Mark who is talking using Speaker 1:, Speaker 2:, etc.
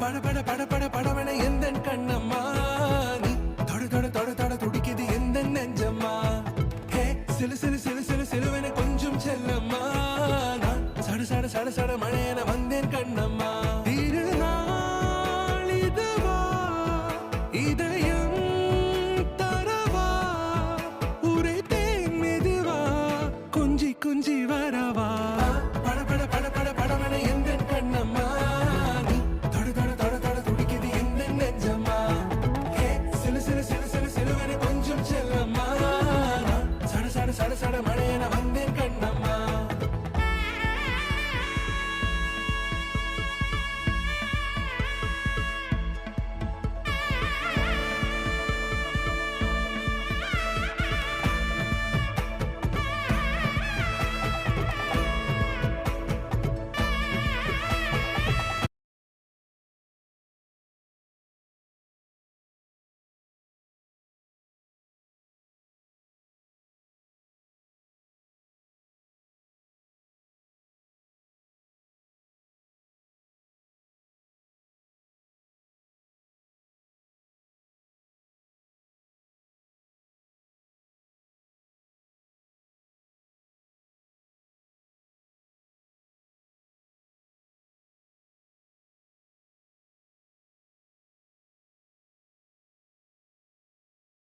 Speaker 1: பட பட பட படவன எந்த கண்ணம்மா நீ தொட தொட தொட தொட துடிக்குது எந்த நெஞ்சம்மா ஹே சிலு சிலு சிலு சிலு சிலுவன கொஞ்சம் செல்லம்மா நான் சட சட சட சட மழையன